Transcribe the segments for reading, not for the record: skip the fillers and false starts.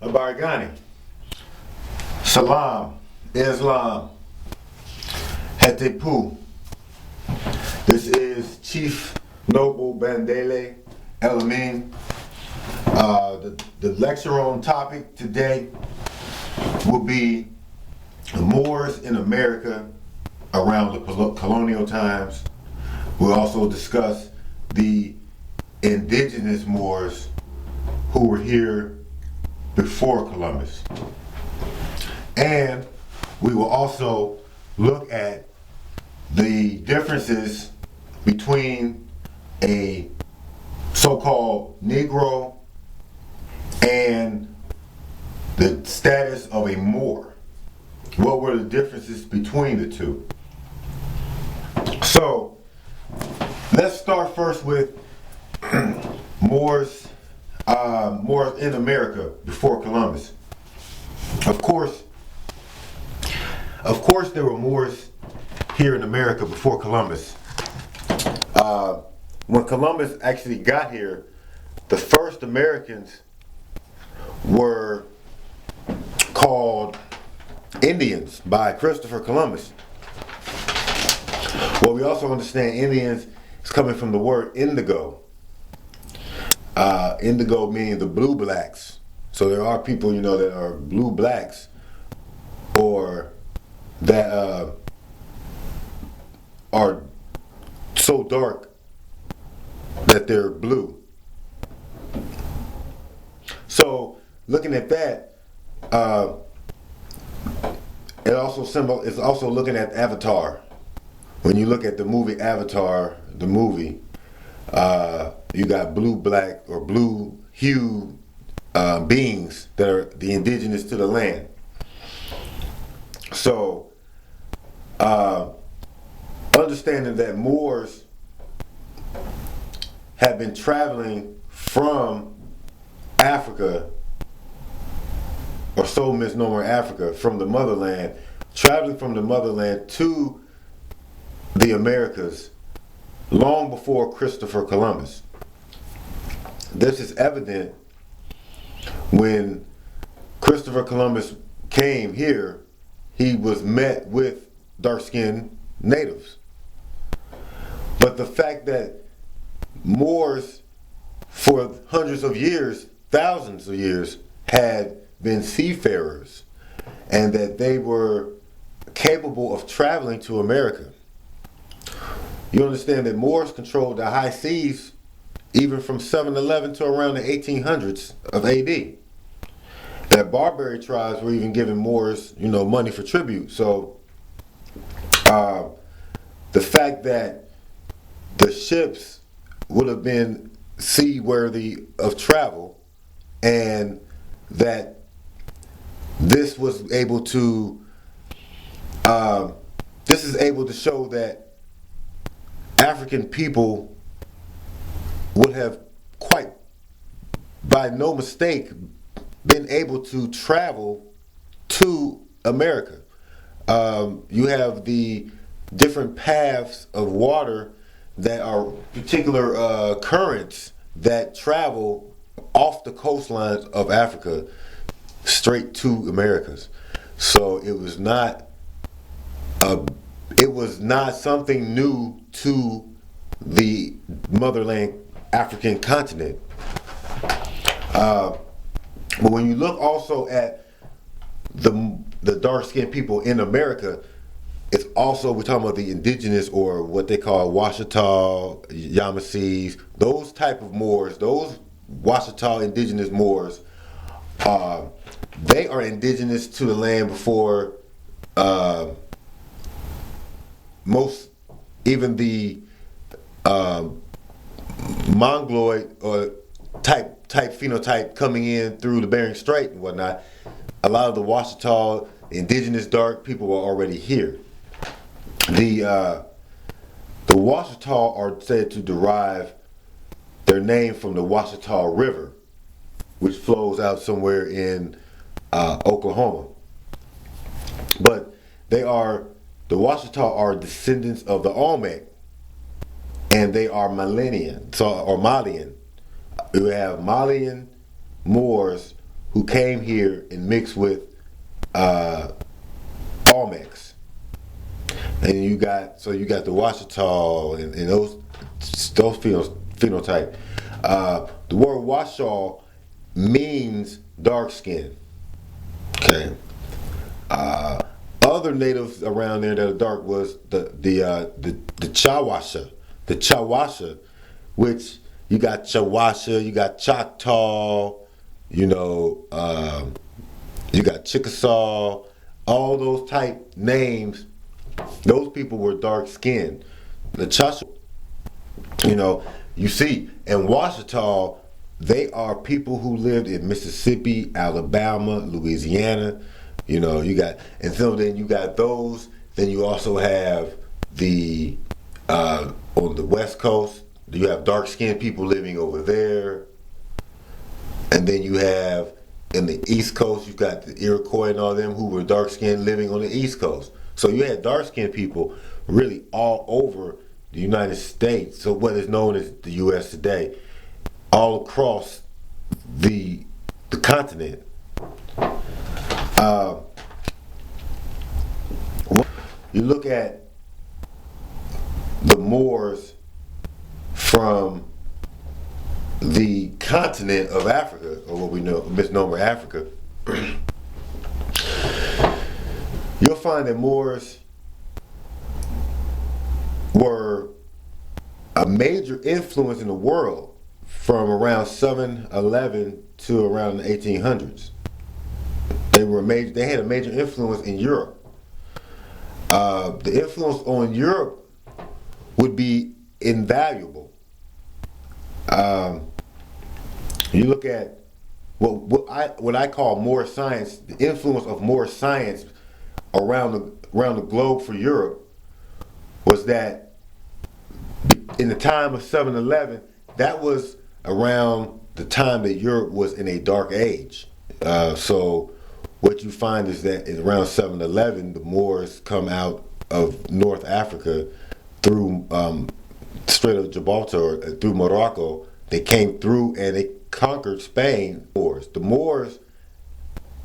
Abarigani, Salam, Islam, Hetepu. This is Chief Noble Bandele El-Amin. The lecture on topic today will be the Moors in America around the colonial times. We'll also discuss the indigenous Moors who were here before Columbus. And we will also look at the differences between a so-called Negro and the status of a Moor. What were the differences between the two? So, let's start first with Moors in America before Columbus. Of course, there were Moors here in America before Columbus. When Columbus actually got here, the first Americans were called Indians by Christopher Columbus. Well, we also understand Indians is coming from the word indigo. Indigo meaning the blue blacks. So there are people, that are blue blacks, or that are so dark that they're blue. So looking at that, it's also looking at Avatar. When you look at the movie Avatar, you got blue, black, or blue hue beings that are the indigenous to the land. So, understanding that Moors have been traveling from Africa, or so misnomer Africa, from the motherland, traveling from the motherland to the Americas long before Christopher Columbus. This is evident when Christopher Columbus came here. He was met with dark-skinned natives. But the fact that Moors, for hundreds of years, thousands of years, had been seafarers, and that they were capable of traveling to America. You understand that Moors controlled the high seas even from 711 to around the 1800s of AD. That Barbary tribes were even giving Moors, money for tribute. So the fact that the ships would have been seaworthy of travel, and that this was able to show that African people would have quite by no mistake been able to travel to America. You have the different paths of water that are particular currents that travel off the coastlines of Africa straight to Americas. So it was not something new to the motherland African continent. But when you look also at the dark-skinned people in America, it's also, we're talking about the indigenous, or what they call Washita, Yamasees, those type of Moors, those Washita indigenous Moors, they are indigenous to the land before even the Mongoloid or type phenotype coming in through the Bering Strait and whatnot. A lot of the Washita indigenous dark people were already here. The Washita are said to derive their name from the Washita River, which flows out somewhere in Oklahoma. But the Washita are descendants of the Olmec, and they are Malian. You have Malian Moors who came here and mixed with Olmecs. And you got the Washita and those phenotype. The word Washaw means dark skin. Okay. Other natives around there that are dark was the Chawasha. The Chawasha, which you got Chawasha, you got Choctaw, you got Chickasaw, all those type names. Those people were dark skinned. The Chawasha, you see, and Washita, they are people who lived in Mississippi, Alabama, Louisiana. You got, and so then you got those. Then you also have the on the West Coast, you have dark skinned people living over there. And then you have in the East Coast, you've got the Iroquois and all them who were dark skinned living on the East Coast. So you had dark skinned people really all over the United States, so what is known as the U.S. today, all across the continent. You look at the Moors from the continent of Africa, or what we know, misnomer Africa, you'll find that Moors were a major influence in the world from around 711 to around the 1800s. They had a major influence in Europe. The influence on Europe would be invaluable. You look at what I call Moorish science, the influence of Moorish science around the globe for Europe was that in the time of 711, that was around the time that Europe was in a dark age. So what you find is that around 711, the Moors come out of North Africa through Strait of Gibraltar, through Morocco. They came through and they conquered Spain. The Moors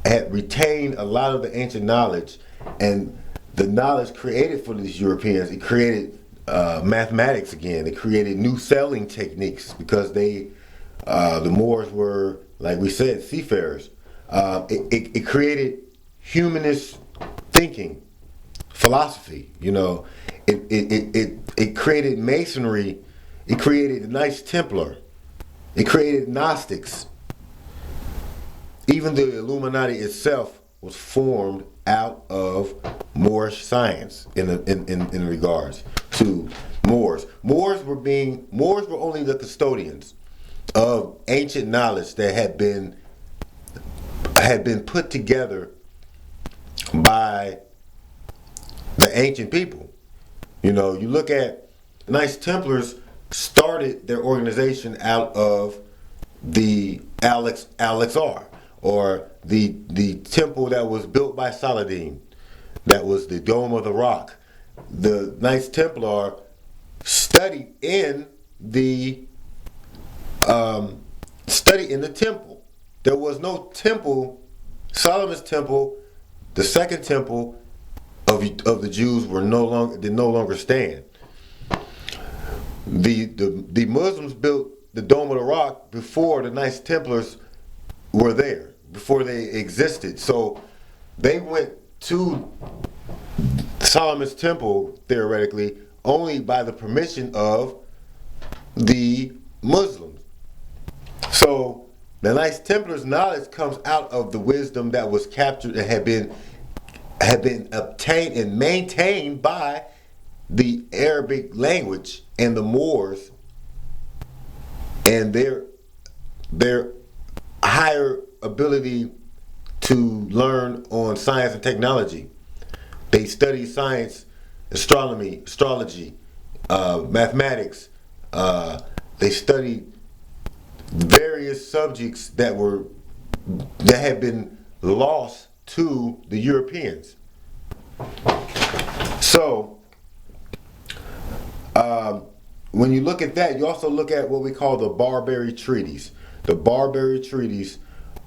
had retained a lot of the ancient knowledge, and the knowledge created for these Europeans, it created mathematics again. It created new sailing techniques because the Moors were, like we said, seafarers. It created humanist thinking, philosophy. It created masonry. It created the Knights Templar. It created Gnostics. Even the Illuminati itself was formed out of Moorish science in regards to Moors. Moors were only the custodians of ancient knowledge that had been put together by the ancient people. You look at the Knights Templars started their organization out of the Al-Aqsa, or the temple that was built by Saladin. That was the Dome of the Rock. The Knights Templar studied in the temple. There was no temple. Solomon's temple, the second temple of the Jews, did no longer stand. The Muslims built the Dome of the Rock before the Knights Templars were there, before they existed. So they went to Solomon's temple, theoretically, only by the permission of the Muslims. So the Knights Templars' knowledge comes out of the wisdom that was captured and had been obtained and maintained by the Arabic language and the Moors, and their higher ability to learn on science and technology. They study science, astronomy, astrology, mathematics. They studied various subjects that had been lost to the Europeans. So when you look at that, you also look at what we call the Barbary Treaties. The Barbary Treaties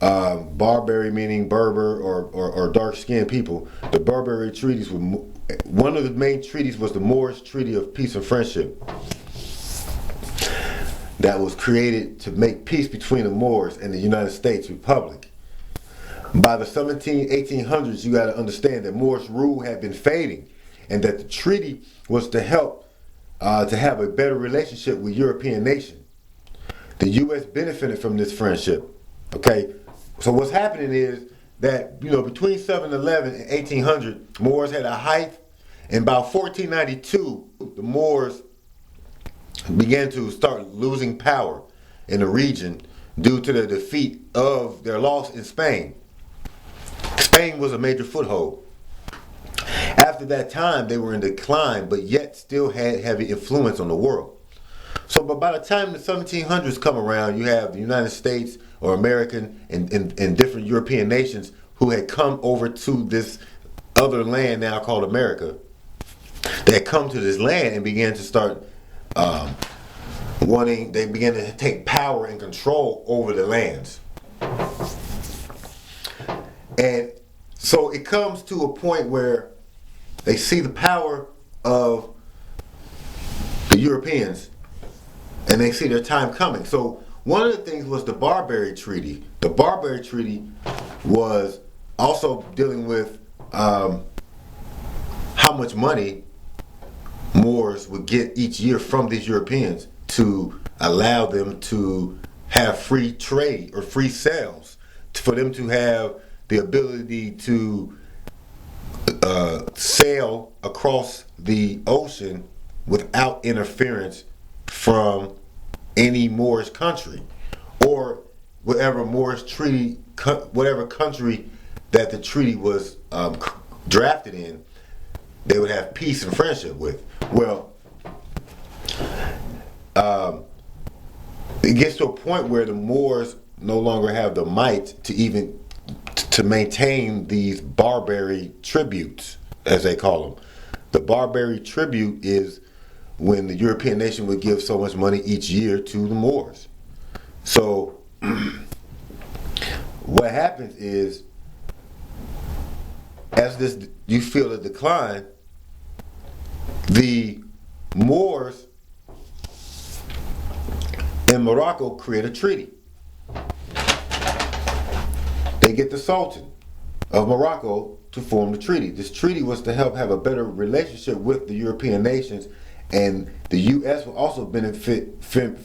Barbary meaning Berber or dark-skinned people. The Barbary treaties were one of the main treaties was the Moorish Treaty of Peace and Friendship that was created to make peace between the Moors and the United States Republic. By the 1800s, you got to understand that Moorish rule had been fading, and that the treaty was to help to have a better relationship with European nations. The U.S. benefited from this friendship. Okay, so what's happening is that between 711 and 1800, Moors had a height, and by 1492, the Moors began to start losing power in the region due to the defeat of their loss in Spain. Spain was a major foothold. After that time, they were in decline, but yet still had heavy influence on the world. So, but by the time the 1700s come around, you have the United States or American and different European nations who had come over to this other land now called America. They had come to this land and began to start they began to take power and control over the lands. And so it comes to a point where they see the power of the Europeans and they see their time coming. So one of the things was the Barbary Treaty. The Barbary Treaty was also dealing with how much money Moors would get each year from these Europeans to allow them to have free trade or free sales, for them to have the ability to sail across the ocean without interference from any Moorish country or whatever whatever country that the treaty was drafted in, they would have peace and friendship with. Well, it gets to a point where the Moors no longer have the might to maintain these Barbary tributes, as they call them. The Barbary tribute is when the European nation would give so much money each year to the Moors. So what happens is, as you feel the decline, the Moors in Morocco create a treaty. They get the Sultan of Morocco to form the treaty. This treaty was to help have a better relationship with the European nations, and the U.S. will also benefit from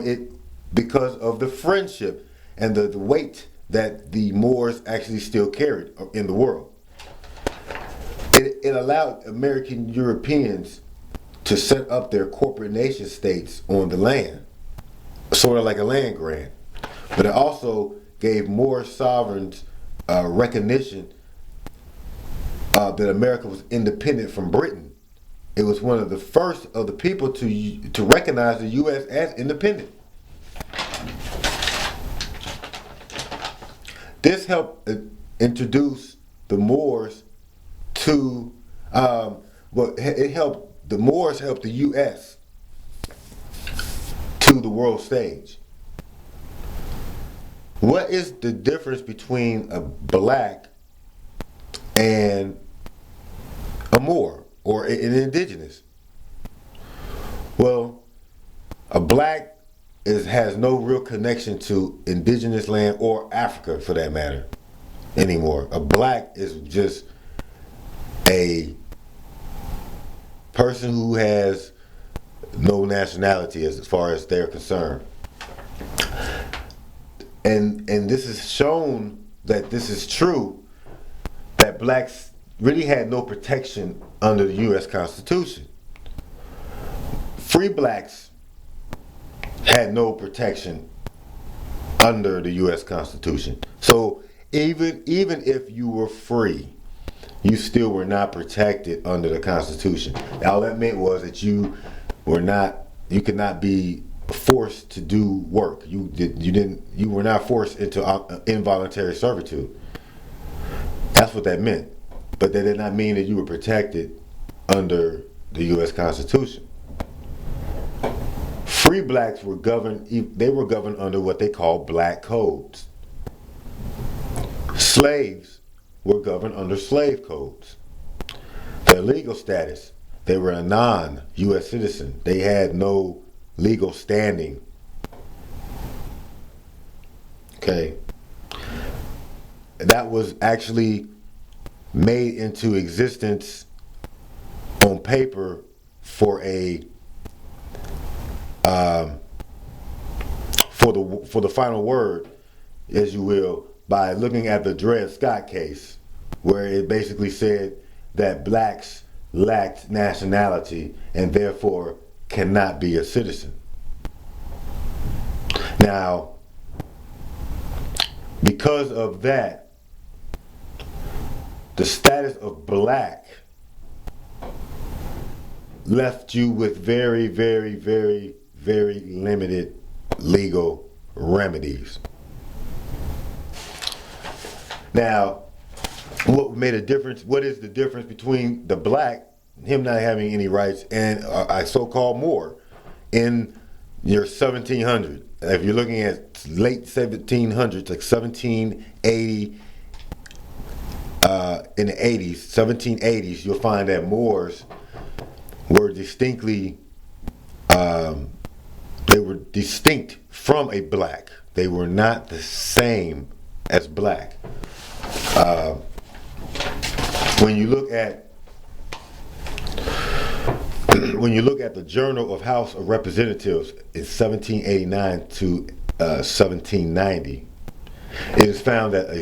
it because of the friendship and the weight that the Moors actually still carried in the world. It allowed American Europeans to set up their corporate nation states on the land, sort of like a land grant. But it also gave Moorish sovereigns recognition that America was independent from Britain. It was one of the first of the people to recognize the U.S. as independent. This helped introduce the Moors to, the Moors helped the U.S. to the world stage. What is the difference between a black and a Moor or an indigenous? Well, a black has no real connection to indigenous land or Africa, for that matter, anymore. A black is just a person who has no nationality as far as they're concerned. And this is shown that this is true, that blacks really had no protection under the U.S. Constitution. Free blacks had no protection under the U.S. Constitution. So even if you were free, you still were not protected under the Constitution. All that meant was that you could not be forced to do work. You were not forced into involuntary servitude. That's what that meant. But that did not mean that you were protected under the U.S. Constitution. Free blacks were governed. They were governed under what they call black codes. Slaves were governed under slave codes. Their legal status, they were a non-U.S. citizen. They had no legal standing. Okay. That was actually made into existence on paper for a for the final word, as you will, by looking at the Dred Scot case, where it basically said that blacks lacked nationality and therefore cannot be a citizen. Now, because of that, the status of black left you with very, very, very, very limited legal remedies. Now, what made a difference? What is the difference between the black, him not having any rights, and a so-called Moor in your 1700? If you're looking at late 1700s, like 1780, in the 80s, 1780s, you'll find that Moors were distinctly, they were distinct from a black. They were not the same as black. When you look at the Journal of House of Representatives in 1789 to 1790, it is found that in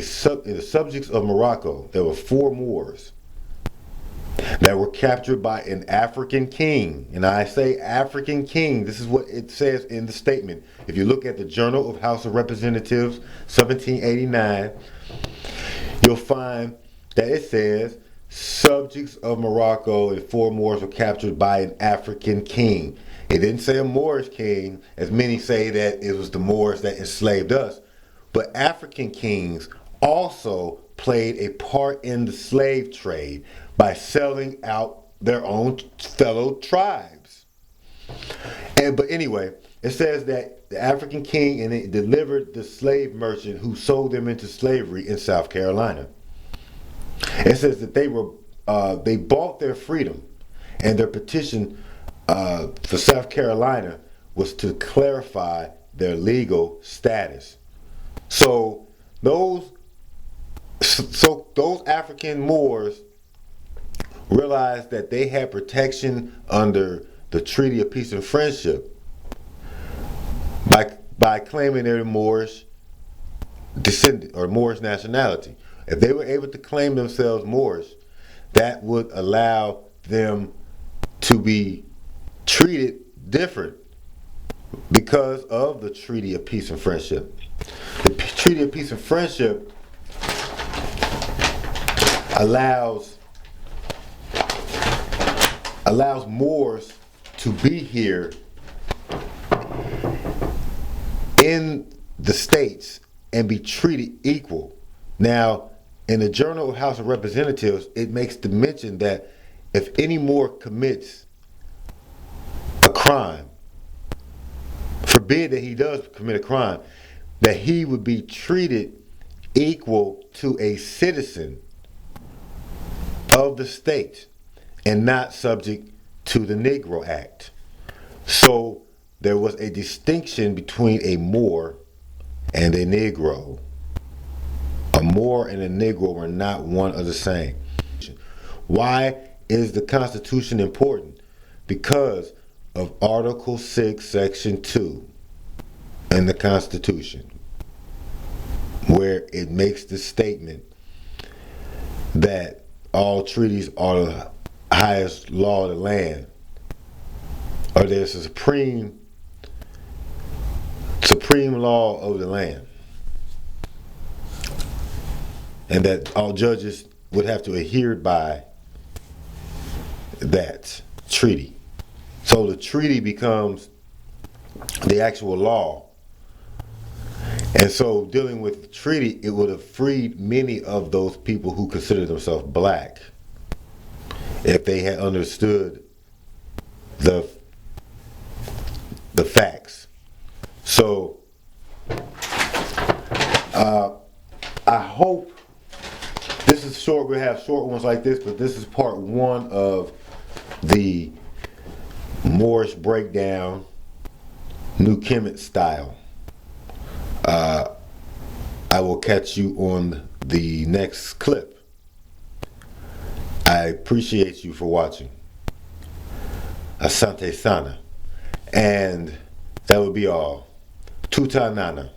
the subjects of Morocco, there were 4 Moors that were captured by an African king. And I say African king, this is what it says in the statement. If you look at the Journal of House of Representatives, 1789, you'll find that it says, subjects of Morocco and 4 Moors were captured by an African king. It didn't say a Moorish king, as many say that it was the Moors that enslaved us. But African kings also played a part in the slave trade by selling out their own fellow tribes. But anyway, it says that the African king and it delivered the slave merchant who sold them into slavery in South Carolina. It says that they bought their freedom, and their petition for South Carolina was to clarify their legal status. So those African Moors realized that they had protection under the Treaty of Peace and Friendship by claiming their Moorish descendant or Moorish nationality. If they were able to claim themselves Moorish, that would allow them to be treated different because of the Treaty of Peace and Friendship. The Treaty of Peace and Friendship allows Moors to be here in the states and be treated equal. Now, in the Journal of House of Representatives, it makes the mention that if any Moor commits a crime, forbid that he does commit a crime, that he would be treated equal to a citizen of the state and not subject to the Negro Act. So there was a distinction between a Moor and a Negro. A Moor and a Negro were not one of the same. Why is the Constitution important? Because of Article 6, Section 2 in the Constitution, where it makes the statement that all treaties are the highest law of the land, or there's a supreme law of the land, and that all judges would have to adhere by that treaty. So the treaty becomes the actual law. And so dealing with the treaty, it would have freed many of those people who consider themselves black if they had understood the facts. So I hope this is short. We'll have short ones like this, but this is part one of the Moorish breakdown, New Kemit style. I will catch you on the next clip. I appreciate you for watching. Asante Sana. And that would be all. Tuta Nana.